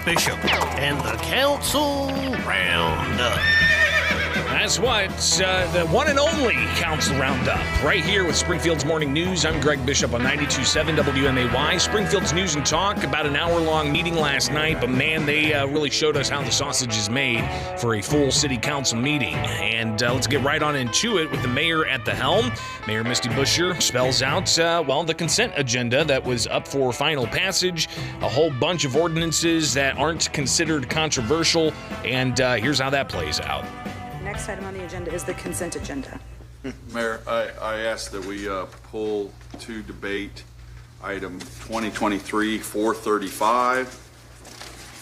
Bishop and the Council Roundup. That's what, the one and only Council Roundup, right here with Springfield's Morning News. I'm Greg Bishop on 92.7 WMAY. Springfield's News and Talk, about an hour-long meeting last night, but man, they really showed us how the sausage is made for a full city council meeting. And let's get right on into it with the mayor at the helm. Mayor Misty Buscher spells out, the consent agenda that was up for final passage, a whole bunch of ordinances that aren't considered controversial, and here's how that plays out. Next item on the agenda is the consent agenda. Mayor, I ask that we pull to debate item 2023-435,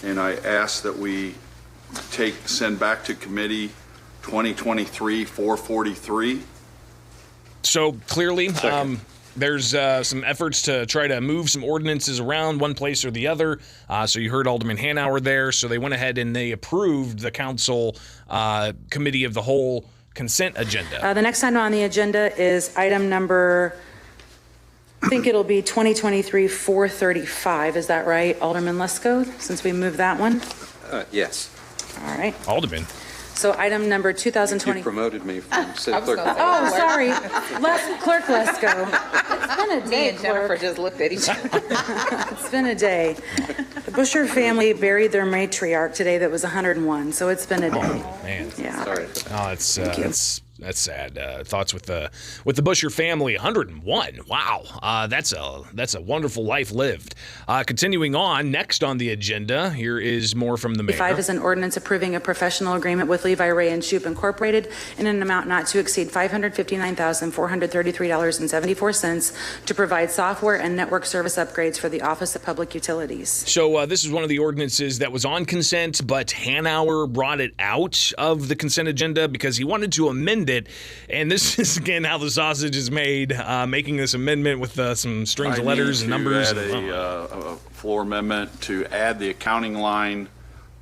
and I ask that we send back to committee 2023-443. So clearly, there's some efforts to try to move some ordinances around one place or the other. So you heard Alderman Hanauer there. So they went ahead and they approved the council committee of the whole consent agenda. The next item on the agenda is item number, I think it'll be 2023-435. Is that right, Alderman Lesko, since we moved that one? Yes. All right. Alderman. So item number 2020. You promoted me from city clerk. Oh, sorry. Clerk Lesko. It's been a day, Me and Jennifer just looked at each other. It's been a day. The Buscher family buried their matriarch today that was 101, so it's been a day. Oh, man. Yeah. Sorry. Oh, that's sad. Thoughts with the Buscher family. 101. Wow. That's a wonderful life lived. Continuing on, next on the agenda, here is more from the mayor. 5 is an ordinance approving a professional agreement with Levi Ray and Shoup Incorporated in an amount not to exceed $559,433.74 to provide software and network service upgrades for the Office of Public Utilities. So this is one of the ordinances that was on consent, but Hanauer brought it out of the consent agenda because he wanted to amend it. And this is, again, how the sausage is made, making this amendment with some strings of letters and numbers. I need to add a floor amendment to add the accounting line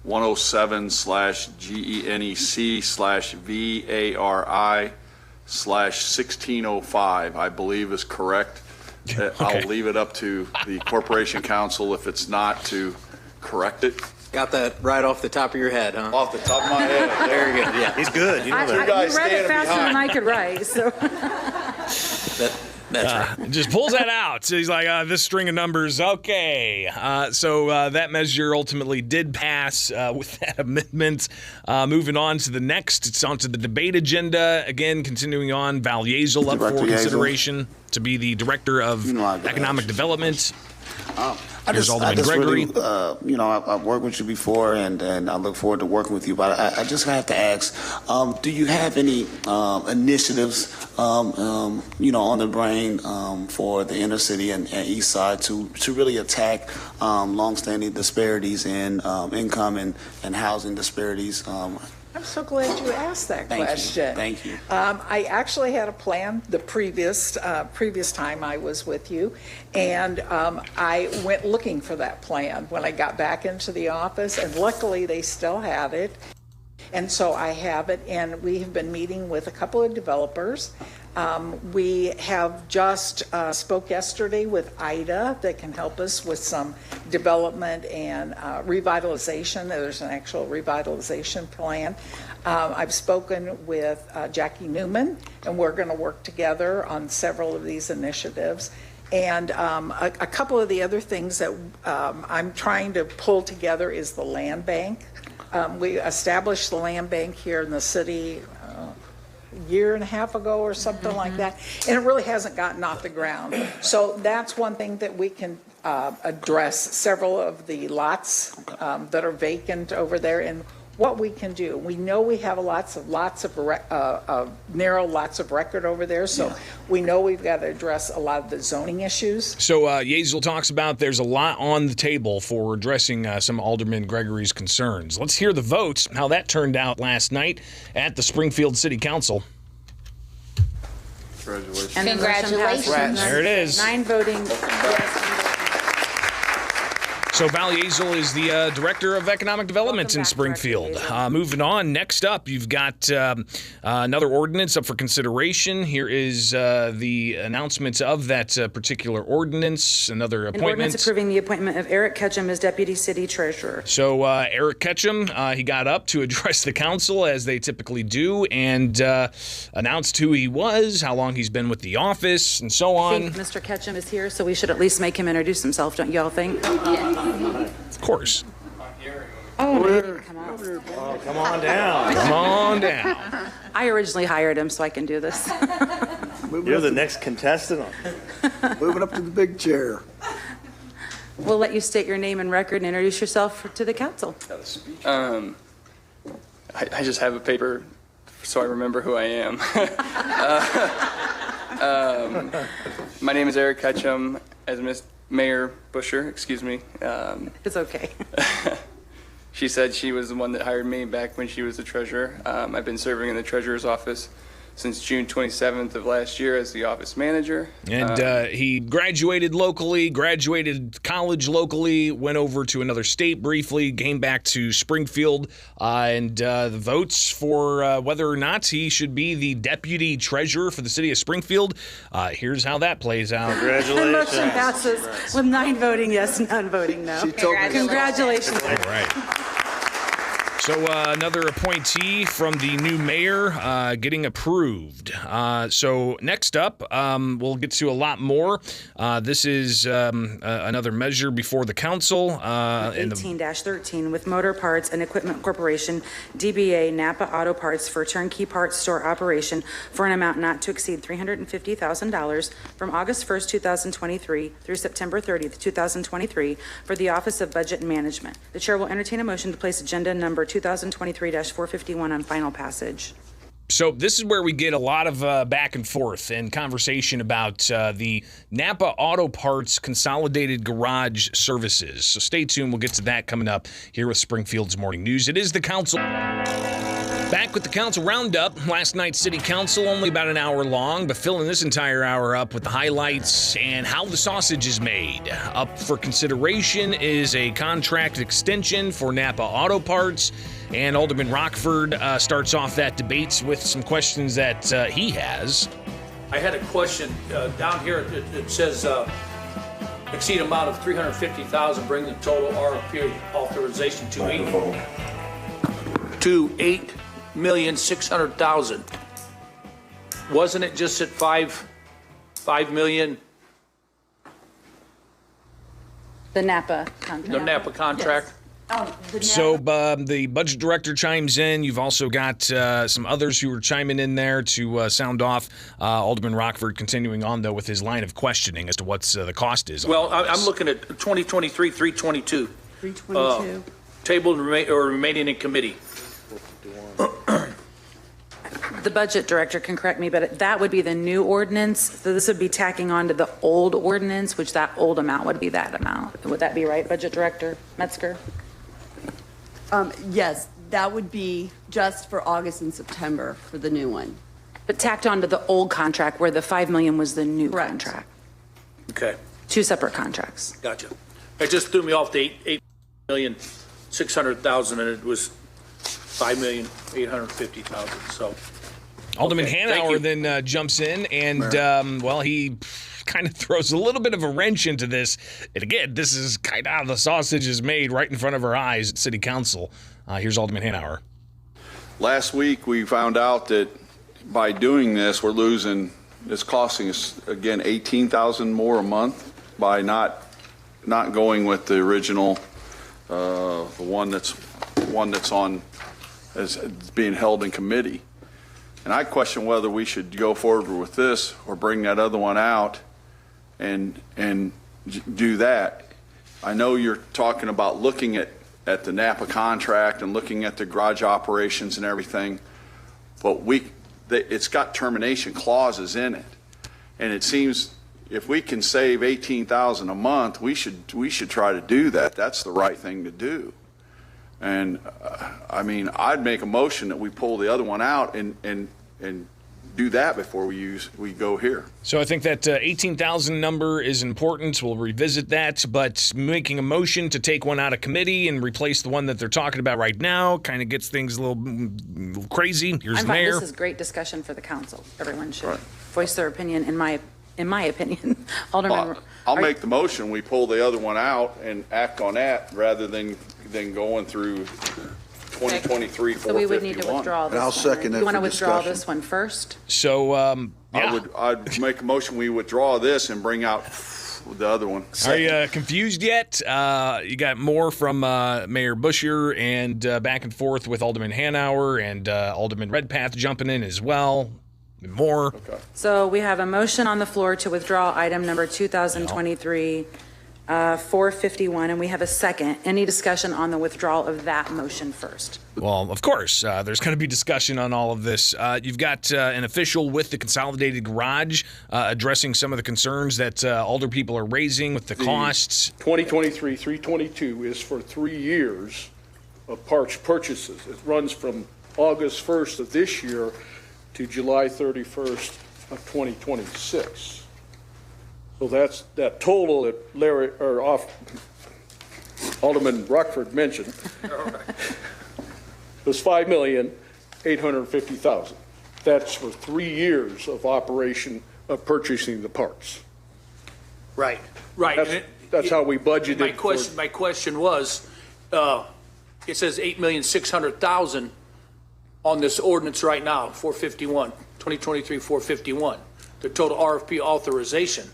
107/GENEC/VARI/1605, I believe is correct. Okay. I'll leave it up to the Corporation Council if it's not to correct it. Got that right off the top of your head, huh? Off the top of my head. Very good. Yeah. He's good. You know that. You read it faster than I could write, so. That's right. Just pulls that out. So he's like, this string of numbers, okay. So that measure ultimately did pass with that amendment. Moving on to the next, it's onto the debate agenda. Again, continuing on, Val Yazel up for consideration to be the Director of Economic Development. I just Gregory. really, I've worked with you before, and I look forward to working with you. But I just have to ask, do you have any initiatives, on the brain for the inner city and east side to really attack longstanding disparities in income and housing disparities? I'm so glad you asked that question. Thank you. I actually had a plan the previous time I was with you, and I went looking for that plan when I got back into the office, and luckily they still have it. And so I have it, and we have been meeting with a couple of developers. We have just spoke yesterday with Ida that can help us with some development and revitalization. There's an actual revitalization plan. I've spoken with Jackie Newman, and we're going to work together on several of these initiatives. And a couple of the other things that I'm trying to pull together is the land bank. We established the land bank here in the city a year and a half ago or something like that, and it really hasn't gotten off the ground. So that's one thing that we can address, several of the lots that are vacant over there, and what we can do. We know we have lots of narrow lots of record over there, so we know we've got to address a lot of the zoning issues. So Yazel talks about there's a lot on the table for addressing some Alderman Gregory's concerns. Let's hear the votes, how that turned out last night at the Springfield City Council. Congratulations. And Congratulations. There it is. 9 voting yes. So Val Yazel is the Director of Economic Development in back, Springfield. Director Yazel. Moving on, next up, you've got another ordinance up for consideration. Here is the announcement of that particular ordinance, another An appointment. ordinance approving the appointment of Eric Ketchum as Deputy City Treasurer. So Eric Ketchum, he got up to address the council as they typically do and announced who he was, how long he's been with the office, and so I on. think Mr. Ketchum is here, so we should at least make him introduce himself, don't y'all think? Of course. Oh, no, he didn't come out. Come on down. Come on down. I originally hired him so I can do this. You're the next contestant. Moving up to the big chair. We'll let you state your name and record and introduce yourself to the council. I just have a paper so I remember who I am. My name is Eric Ketchum, as Miss Mayor Busher, excuse me. It's okay. She said she was the one that hired me back when she was the treasurer. I've been serving in the treasurer's office since June 27th of last year as the office manager. And he graduated locally, graduated college locally, went over to another state briefly, came back to Springfield, and the votes for whether or not he should be the deputy treasurer for the city of Springfield. Here's how that plays out. The motion Congratulations. passes with 9 voting yes, none voting no. She told me. Congratulations. All right. So another appointee from the new mayor getting approved. So next up, we'll get to a lot more. This is another measure before the council. 18-13 with Motor Parts and Equipment Corporation, DBA NAPA Auto Parts for turnkey parts store operation for an amount not to exceed $350,000 from August 1st, 2023 through September 30th, 2023 for the Office of Budget and Management. The chair will entertain a motion to place agenda number 2023-451 on final passage. So this is where we get a lot of back and forth and conversation about the NAPA Auto Parts Consolidated Garage Services. So stay tuned. We'll get to that coming up here with Springfield's Morning News. It is the council. Back with the council roundup. Last night's city council, only about an hour long, but filling this entire hour up with the highlights and how the sausage is made. Up for consideration is a contract extension for NAPA Auto Parts. And Alderman Rockford starts off that debate with some questions that he has. I had a question down here. It says exceed amount of $350,000, bring the total RFP authorization to $8,600,000. Wasn't it just at $5 million? The NAPA contract. The NAPA contract. So the budget director chimes in. You've also got some others who are chiming in there to sound off. Alderman Rockford continuing on, though, with his line of questioning as to what the cost is. Well, I'm looking at 2023, 322. 322. Tabled or remaining in committee. The budget director can correct me, but that would be the new ordinance. So this would be tacking on to the old ordinance, which that old amount would be that amount. Would that be right, Budget Director Metzger? Yes, that would be just for August and September for the new one. But tacked on to the old contract where the 5 million was the new Correct. contract. Okay, Two separate contracts. gotcha. It just threw me off the $8,600,000 and it was $5,850,000. So. Alderman Okay, thank Hanauer you. then jumps in and, he kind of throws a little bit of a wrench into this. And again, this is kind of how the sausage is made right in front of our eyes at City Council. Here's Alderman Hanauer. Last week, we found out that by doing this, it's costing us, again, $18,000 more a month by not going with the original, the one that's on, as being held in committee. And I question whether we should go forward with this or bring that other one out and do that. I know you're talking about looking at the NAPA contract and looking at the garage operations and everything, but it's got termination clauses in it. And it seems if we can save $18,000 a month, we should try to do that. That's the right thing to do. And I'd make a motion that we pull the other one out and do that before we go here. So I think that 18,000 number is important. We'll revisit that, but making a motion to take one out of committee and replace the one that they're talking about right now kind of gets things a little crazy. Here's I'm the fine. mayor. This is great discussion for the council. Everyone should voice their opinion, in my opinion. Alderman, I'll make the motion, we pull the other one out and act on that rather than going through 2023 451. so we would need to withdraw this And I'll one. second it You want to for withdraw discussion. this one first? So, yeah. I'd make a motion, we withdraw this and bring out the other one. Are you confused yet? You got more from Mayor Busher and back and forth with Alderman Hanauer and Alderman Redpath jumping in as well. More. Okay. So we have a motion on the floor to withdraw item number 2023 451, and we have a second. Any discussion on the withdrawal of that motion first? Well, of course, there's going to be discussion on all of this. You've got an official with the Consolidated Garage addressing some of the concerns that older people are raising with the costs. 2023-322 is for 3 years of parts purchases. It runs from August 1st of this year to July 31st of 2026. So that's that total that Alderman Rockford mentioned was $5,850,000. That's for 3 years of operation of purchasing the parts. Right. That's how we budgeted. My question was, it says $8,600,000 on this ordinance right now, 451, 2023 451, the total RFP authorization.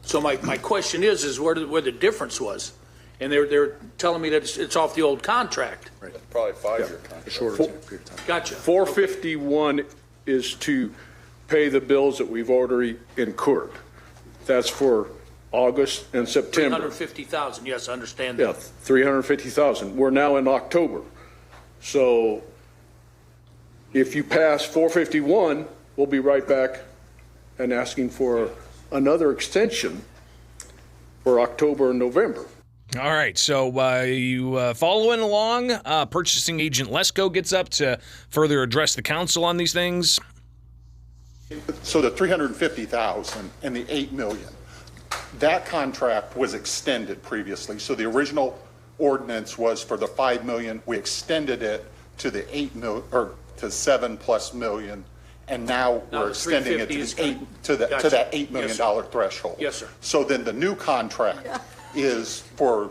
So my question is where the difference was, and they're telling me that it's off the old contract. Right. Probably 5-year contract. Shorter period of time. Gotcha. 451 is to pay the bills that we've already incurred. That's for August and September. 350,000. Yes, I understand Yeah, that. 350,000. We're now in October. So if you pass 451, we'll be right back and asking for another extension for October and November. All right, so you following along? Purchasing Agent Lesko gets up to further address the council on these things. So the 350,000 and the 8 million, that contract was extended previously. So the original ordinance was for the 5 million. We extended it to the 8 million or to 7+ million. And now we're extending it to that $8 million threshold. Yes, sir. So then the new contract is for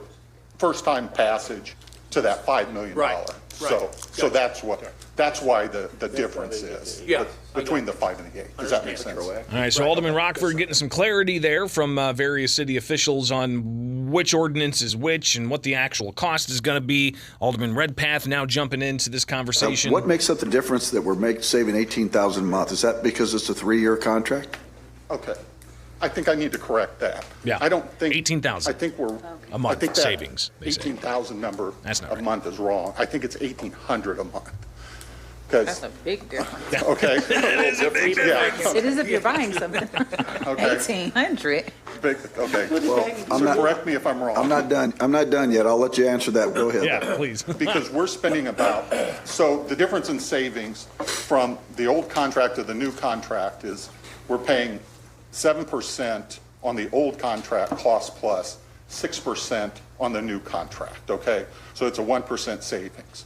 first-time passage to that $5 million. Right. So that's why the difference is between the 5 and the 8. Does that make sense? All right, so Alderman Rockford getting some clarity there from various city officials on which ordinance is which and what the actual cost is going to be. Alderman Redpath now jumping into this conversation. What makes up the difference that we're saving $18,000 a month? Is that because it's a 3-year contract? Okay. I think I need to correct that. Yeah. I don't think 18,000. I think we're A month I think that savings, they say. 18,000 number That's not a right. month is wrong. I think it's 1,800 a month. That's a big difference. Okay. It is a big difference. It is if you're buying something. Okay. 1,800. Okay. Well, So correct me if I'm wrong. I'm not done yet. I'll let you answer that. Go ahead. Yeah, please. Because we're spending so the difference in savings from the old contract to the new contract is we're paying 7% on the old contract cost plus 6% on the new contract, okay? So it's a 1% savings.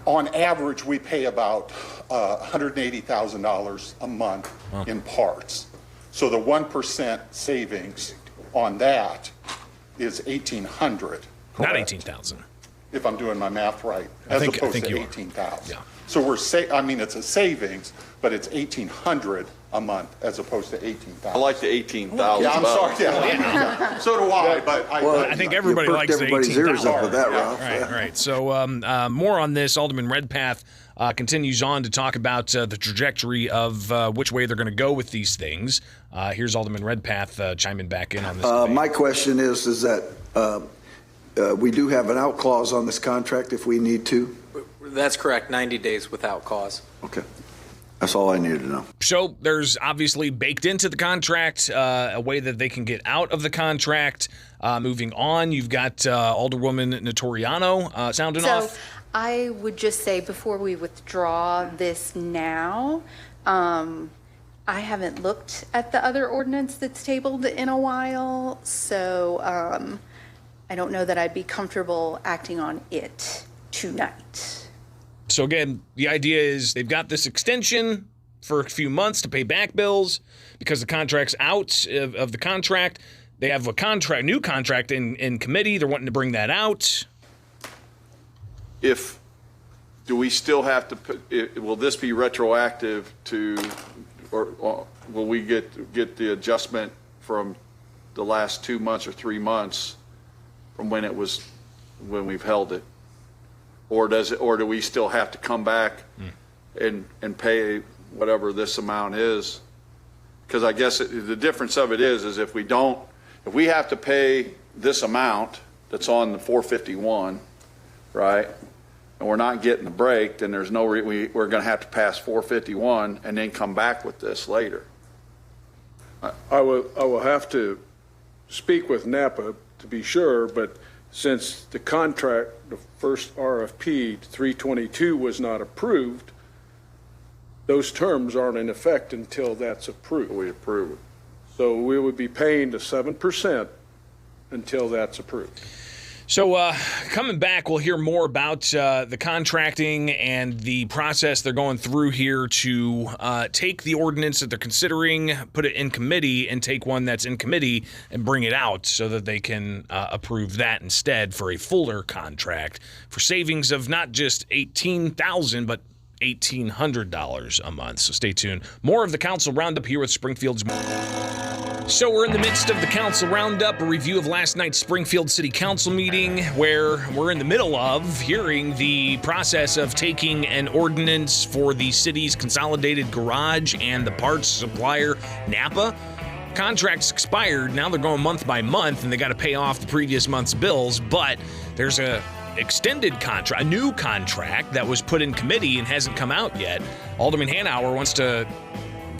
On average, we pay about $180,000 a month in parts. So the 1% savings on that is $1,800. Not 18,000. If I'm doing my math right, I as think opposed you to are. 18,000. Yeah. So it's a savings, but it's 1,800 a month as opposed to 18,000. I like the 18,000. Yeah, I'm sorry. Yeah. So do I, but I think everybody you likes perked the everybody's ears up with that, $18,000. Ralph. Right. So more on this. Alderman Redpath continues on to talk about the trajectory of which way they're going to go with these things. Here's Alderman Redpath chiming back in on this. debate. My question is that we do have an out clause on this contract if we need to? That's correct, 90 days without cause. Okay. That's all I needed to know. So there's obviously baked into the contract a way that they can get out of the contract. Moving on, you've got Alderwoman Notoriano sounding off. I would just say before we withdraw this now, I haven't looked at the other ordinance that's tabled in a while, so I don't know that I'd be comfortable acting on it tonight. So again, the idea is they've got this extension for a few months to pay back bills because the contract's out of the contract. They have a new contract in committee. They're wanting to bring that out. Do we still have to, will this be retroactive to, or will we get the adjustment from the last 2 months or 3 months from when we've held it? Or do we still have to come back and pay whatever this amount is? Because I guess the difference of it is if we have to pay this amount that's on the 451, right? And we're not getting the break, then there's no we're going to have to pass 451 and then come back with this later. I will have to speak with NAPA to be sure, but since the contract, the first RFP 322 was not approved, those terms aren't in effect until that's approved. We approve it. So we would be paying the 7% until that's approved. So coming back, we'll hear more about the contracting and the process they're going through here to take the ordinance that they're considering, put it in committee, and take one that's in committee and bring it out so that they can approve that instead for a fuller contract for savings of not just $18,000 but $1,800 a month. So stay tuned. More of the Council Roundup here with Springfield's. So we're in the midst of the Council Roundup, a review of last night's Springfield City Council meeting, where we're in the middle of hearing the process of taking an ordinance for the city's consolidated garage and the parts supplier, NAPA. Contracts expired. Now they're going month by month, and they got to pay off the previous month's bills, but there's a extended contract, a new contract that was put in committee and hasn't come out yet. Alderman Hanauer wants to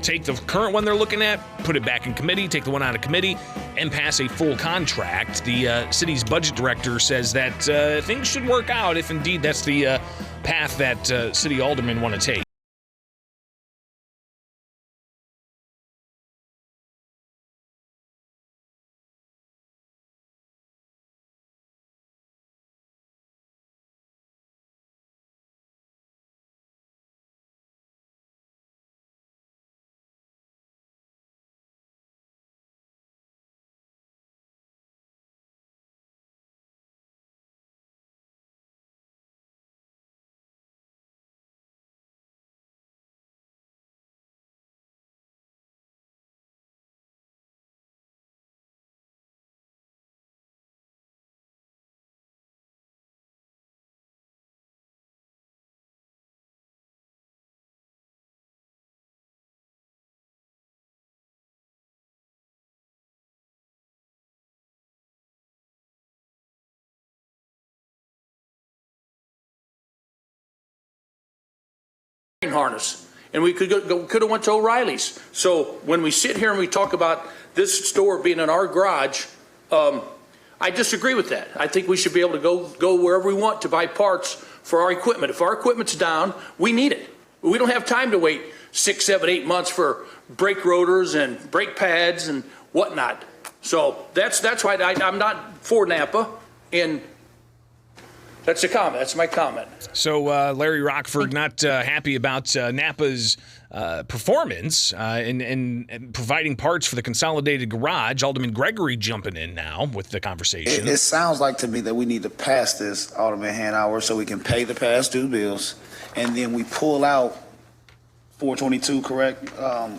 take the current one they're looking at, put it back in committee, take the one out of committee, and pass a full contract. The city's budget director says that things should work out if indeed that's the path that city aldermen want to take. Harness, and we could have went to O'Reilly's. So when we sit here and we talk about this store being in our garage, I disagree with that. I think we should be able to go wherever we want to buy parts for our equipment. If our equipment's down, we need it. We don't have time to wait 6, 7, 8 months for brake rotors and brake pads and whatnot. So that's why I'm not for NAPA, and that's a comment. That's my comment. So Larry Rockford not happy about NAPA's performance in providing parts for the consolidated garage. Alderman Gregory jumping in now with the conversation. It sounds like to me that we need to pass this, Alderman Hanauer, so we can pay the past due bills, and then we pull out 422, correct,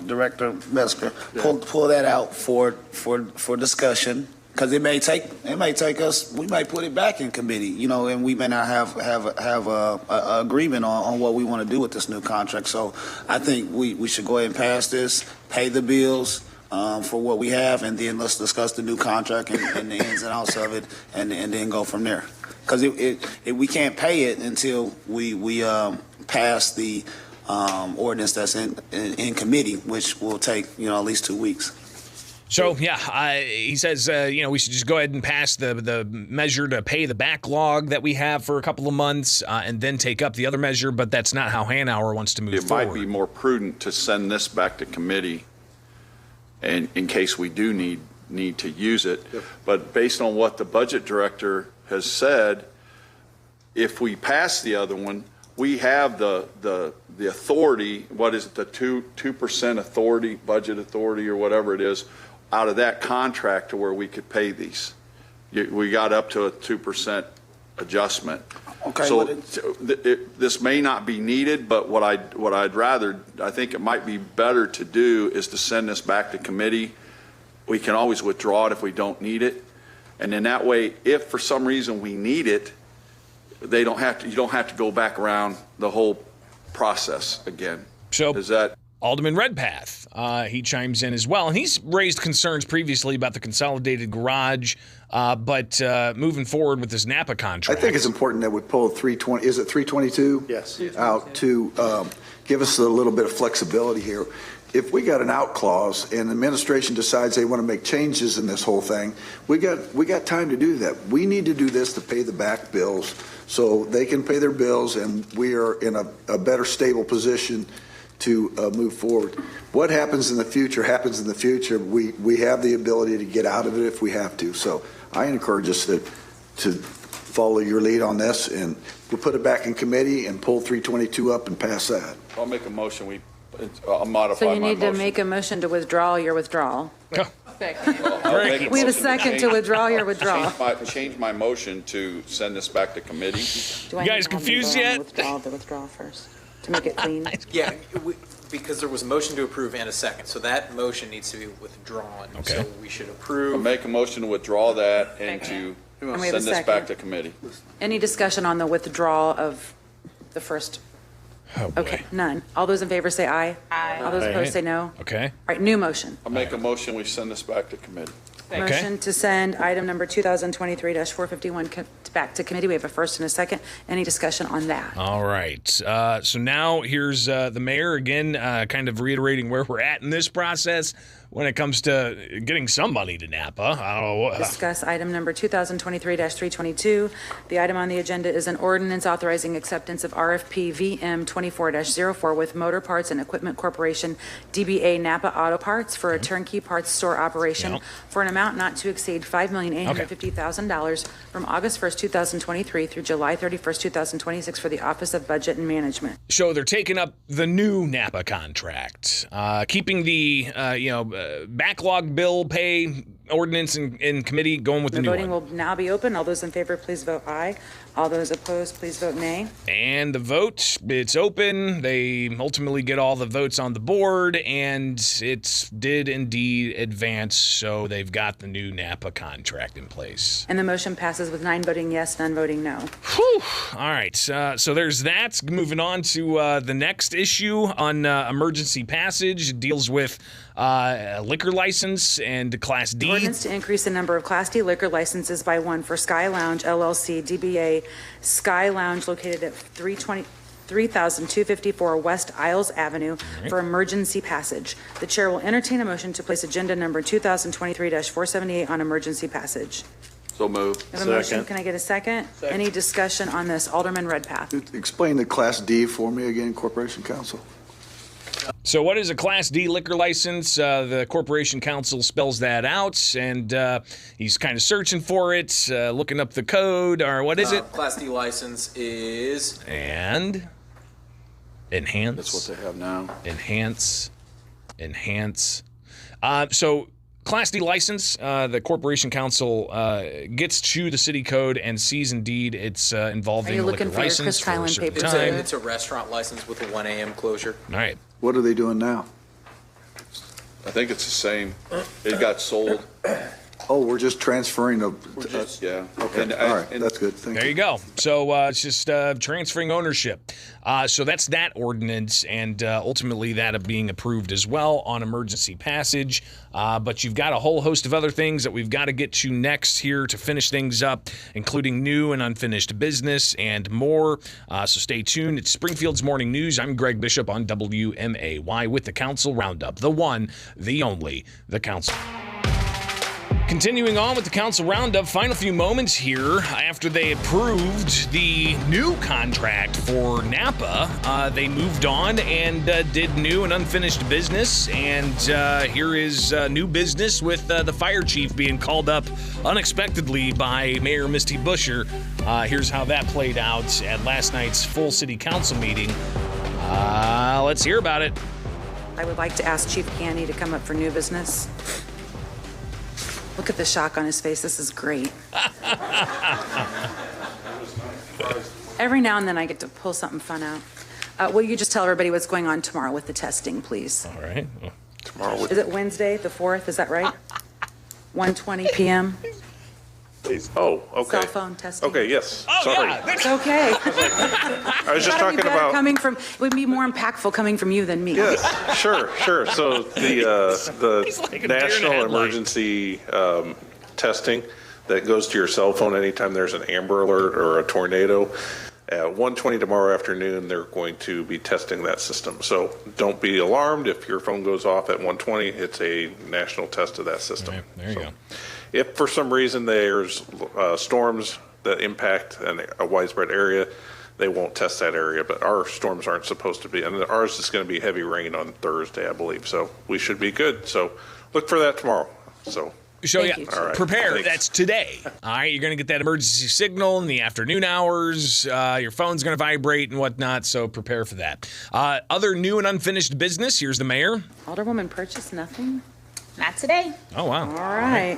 Director Metzger? Pull that out for discussion. Because it may take us. We might put it back in committee, and we may not have a agreement on what we want to do with this new contract. So I think we should go ahead and pass this, pay the bills for what we have, and then let's discuss the new contract and the ins and outs of it, and then go from there. Because we can't pay it until we pass the ordinance that's in committee, which will take at least 2 weeks. So, he says, we should just go ahead and pass the measure to pay the backlog that we have for a couple of months and then take up the other measure, but that's not how Hanauer wants to move forward. It might be more prudent to send this back to committee and in case we do need to use it. Yep. But based on what the budget director has said, if we pass the other one, we have the authority, what is it, the 2% authority, budget authority or whatever it is, out of that contract to where we could pay these. We got up to a 2% adjustment. Okay. So this may not be needed, but what I'd rather, I think it might be better to do is to send this back to committee. We can always withdraw it if we don't need it. And then that way, if for some reason we need it, you don't have to go back around the whole process again. So is that Alderman Redpath, he chimes in as well, and he's raised concerns previously about the consolidated garage, but moving forward with this NAPA contract. I think it's important that we pull 320, is it 322? Yes. Out to give us a little bit of flexibility here. If we got an out clause and the administration decides they want to make changes in this whole thing, we got time to do that. We need to do this to pay the back bills so they can pay their bills and we are in a better stable position to move forward. What happens in the future happens in the future. We have the ability to get out of it if we have to. So I encourage us to follow your lead on this, and we'll put it back in committee and pull 322 up and pass that. I'll make a motion. I'll modify So my you motion. need to make a motion to withdraw your withdrawal. I'll make We have a motion second to withdraw your withdrawal. Change my motion to send this back to committee. Do I You guys need to have them confused vote on yet? The withdrawal first, to make it clean. Yeah, because there was a motion to approve and a second, so that motion needs to be withdrawn. Okay. So we should I'll approve. make a motion to withdraw that and to And we have a send this back second. to committee. Any discussion on the withdrawal of the first? Oh, boy. Okay, none. All those in favor say aye. Aye. All those opposed say no. All Okay. right, new motion. I'll make a motion, we send this back to committee. Motion to send item number 2023-451 back to committee. We have a first and a second. Any discussion on that? All right. So now here's the mayor again, kind of reiterating where we're at in this process when it comes to getting some money to NAPA. I don't know. Discuss item number 2023-322. The item on the agenda is an ordinance authorizing acceptance of RFP VM 24-04 with Motor Parts and Equipment Corporation, DBA NAPA Auto Parts, for a turnkey parts store operation for an amount not to exceed $5,850,000 from August 1st, 2023 through July 31st, 2026 for the Office of Budget and Management. So they're taking up the new NAPA contract, keeping the backlog bill pay ordinance in committee, going with the The new voting one. will now be open. All those in favor, please vote aye. All those opposed, please vote nay. And the vote, it's open. They ultimately get all the votes on the board, and it did indeed advance, so they've got the new NAPA contract in place. And the motion passes with 9 voting yes, none voting no. Whew. All right, so there's that. Moving on to the next issue on emergency passage. It deals with liquor license and Class D. Ordinance to increase the number of Class D liquor licenses by 1 for Sky Lounge LLC, DBA Sky Lounge located at 3254 West Isles Avenue for emergency passage. The chair will entertain a motion to place agenda number 2023-478 on emergency passage. So move. I have a motion. Can I get a second? Any discussion on this? Alderman Redpath. Explain the Class D for me again, Corporation Counsel. So what is a Class D liquor license? The Corporation Counsel spells that out, and he's kind of searching for it, looking up the code, or what is it? Class D license is... And enhance. That's what they have now. Enhance. So Class D license, the Corporation Counsel gets to the city code and sees indeed it's involving Are you a liquor looking for your license Chris for a Kylan certain papers? time. It's a restaurant license with a 1 a.m. closure. All right. What are they doing now? I think it's the same. It got sold. Oh, we're just transferring the. Yeah. Okay, And all right, that's good. Thank There you go. So it's just transferring ownership. So that's that ordinance, and ultimately that being approved as well on emergency passage. But you've got a whole host of other things that we've got to get to next here to finish things up, including new and unfinished business and more. So stay tuned. It's Springfield's Morning News. I'm Greg Bishop on WMAY with the Council Roundup. The one, the only, the Council. Continuing on with the council roundup, final few moments here after they approved the new contract for NAPA. They moved on and did new and unfinished business. And here is new business with the fire chief being called up unexpectedly by Mayor Misty Buscher. Here's how that played out at last night's full city council meeting. Let's hear about it. I would like to ask Chief Canny to come up for new business. Look at the shock on his face. This is great. Every now and then I get to pull something fun out. Will you just tell everybody what's going on tomorrow with the testing, please? All right. Tomorrow. Is it Wednesday, the 4th? Is that right? 1:20 p.m. Oh, okay. Cell phone testing. Okay, yes. Oh, Sorry. yeah. It's okay. I was just talking about. It would be more impactful coming from you than me. Yes, sure. So the He's like a deer in national the headlight. emergency testing that goes to your cell phone anytime there's an Amber Alert or a tornado. At 1:20 tomorrow afternoon, they're going to be testing that system. So don't be alarmed if your phone goes off at 1:20. It's a national test of that system. Okay, there you go. If for some reason there's storms that impact a widespread area, they won't test that area. But our storms aren't supposed to be, and ours is going to be heavy rain on Thursday, I believe. So we should be good. So look for that tomorrow. So. Thank you, Chief. All right, Prepare. thanks. That's today. All right, you're going to get that emergency signal in the afternoon hours. Your phone's going to vibrate and whatnot, so prepare for that. Other new and unfinished business. Here's the mayor. Alderwoman purchased nothing? Not today. Oh, wow. All right.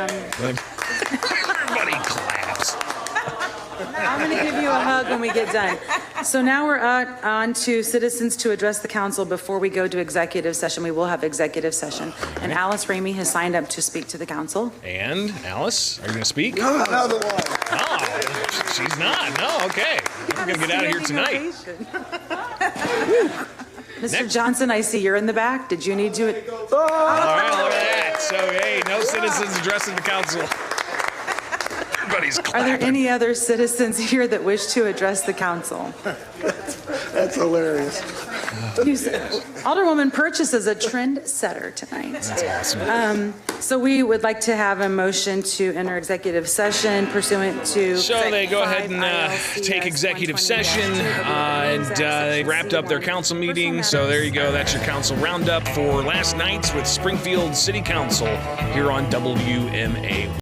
Everybody claps. I'm going to give you a hug when we get done. So now we're on to citizens to address the council before we go to executive session. We will have executive session. And Alice Ramey has signed up to speak to the council. And Alice, are you going to speak? Another one. Oh, she's not. No, okay. We're going to get out of here tonight. Mr. Johnson, I see you're in the back. Did you need to? All right, look at that. So, hey, no citizens addressing the council. Everybody's Are clapping. there any other citizens here that wish to address the council? That's hilarious. Alderwoman Purchase is a trend setter tonight. That's awesome. So we would like to have a motion to enter executive session pursuant to. So they go ahead and take executive session, and they wrapped up their council meeting. So there you go. That's your council roundup for last night with Springfield City Council here on WMA.